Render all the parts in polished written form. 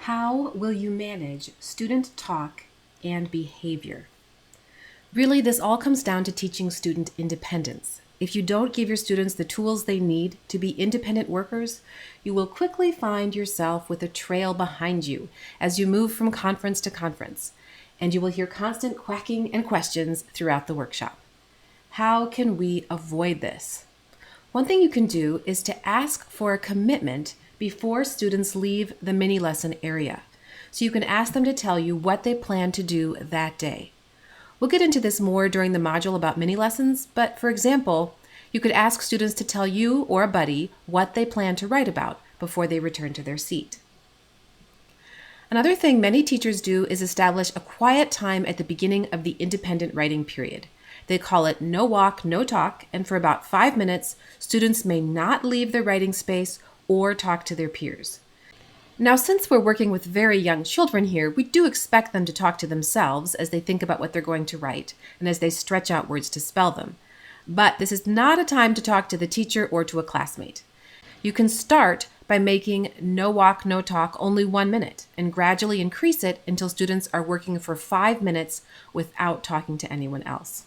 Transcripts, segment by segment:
How will you manage student talk and behavior? Really, this all comes down to teaching student independence. If you don't give your students the tools they need to be independent workers, you will quickly find yourself with a trail behind you as you move from conference to conference, and you will hear constant quacking and questions throughout the workshop. How can we avoid this? One thing you can do is to ask for a commitment before students leave the mini lesson area. So you can ask them to tell you what they plan to do that day. We'll get into this more during the module about mini lessons, but for example, you could ask students to tell you or a buddy what they plan to write about before they return to their seat. Another thing many teachers do is establish a quiet time at the beginning of the independent writing period. They call it no walk, no talk, and for about 5 minutes, students may not leave their writing space or talk to their peers. Now, since we're working with very young children here, we do expect them to talk to themselves as they think about what they're going to write and as they stretch out words to spell them. But this is not a time to talk to the teacher or to a classmate. You can start by making no walk, no talk only 1 minute and gradually increase it until students are working for 5 minutes without talking to anyone else.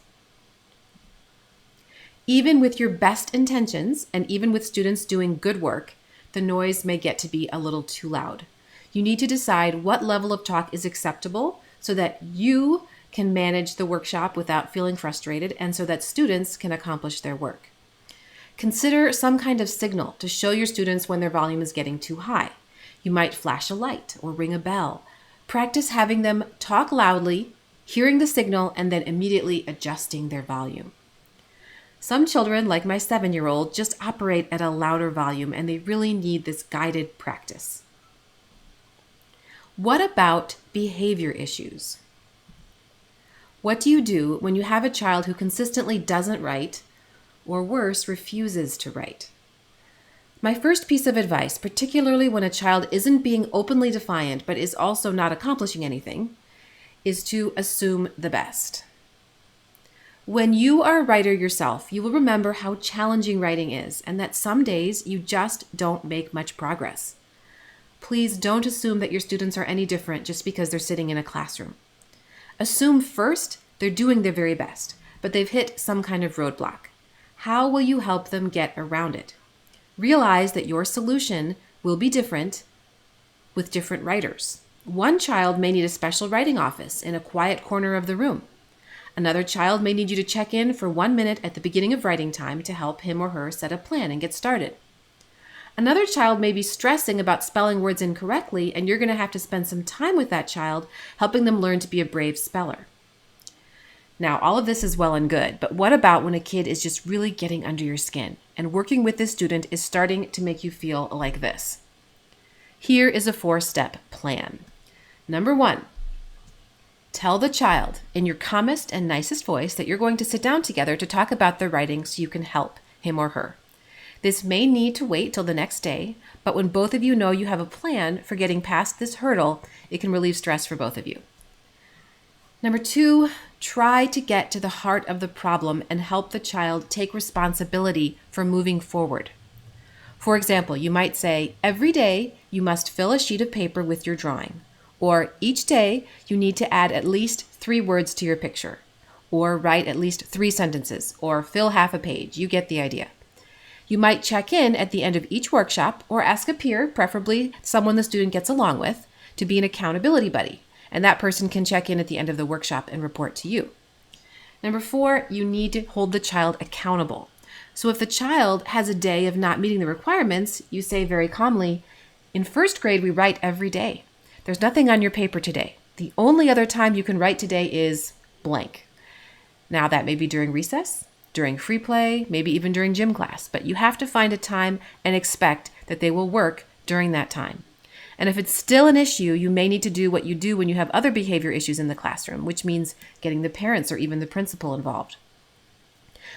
Even with your best intentions and even with students doing good work, the noise may get to be a little too loud. You need to decide what level of talk is acceptable so that you can manage the workshop without feeling frustrated and so that students can accomplish their work. Consider some kind of signal to show your students when their volume is getting too high. You might flash a light or ring a bell. Practice having them talk loudly, hearing the signal, and then immediately adjusting their volume. Some children, like my 7-year-old, just operate at a louder volume and they really need this guided practice. What about behavior issues? What do you do when you have a child who consistently doesn't write, or worse, refuses to write? My first piece of advice, particularly when a child isn't being openly defiant but is also not accomplishing anything, is to assume the best. When you are a writer yourself, you will remember how challenging writing is and that some days you just don't make much progress. Please don't assume that your students are any different just because they're sitting in a classroom. Assume first they're doing their very best, but they've hit some kind of roadblock. How will you help them get around it? Realize that your solution will be different with different writers. One child may need a special writing office in a quiet corner of the room. Another child may need you to check in for 1 minute at the beginning of writing time to help him or her set a plan and get started. Another child may be stressing about spelling words incorrectly, and you're going to have to spend some time with that child, helping them learn to be a brave speller. Now, all of this is well and good, but what about when a kid is just really getting under your skin and working with this student is starting to make you feel like this? Here is a 4-step plan. Number 1. Tell the child in your calmest and nicest voice that you're going to sit down together to talk about their writing so you can help him or her. This may need to wait till the next day, but when both of you know you have a plan for getting past this hurdle, it can relieve stress for both of you. Number 2, try to get to the heart of the problem and help the child take responsibility for moving forward. For example, you might say, every day you must fill a sheet of paper with your drawing. Or each day you need to add at least 3 words to your picture, or write at least 3 sentences, or fill half a page. You get the idea. You might check in at the end of each workshop or ask a peer, preferably someone the student gets along with, to be an accountability buddy, and that person can check in at the end of the workshop and report to you. Number 4, you need to hold the child accountable. So if the child has a day of not meeting the requirements, you say very calmly, in 1st grade we write every day. There's nothing on your paper today. The only other time you can write today is blank. Now that may be during recess, during free play, maybe even during gym class, but you have to find a time and expect that they will work during that time. And if it's still an issue, you may need to do what you do when you have other behavior issues in the classroom, which means getting the parents or even the principal involved.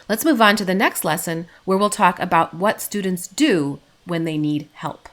Let's move on to the next lesson where we'll talk about what students do when they need help.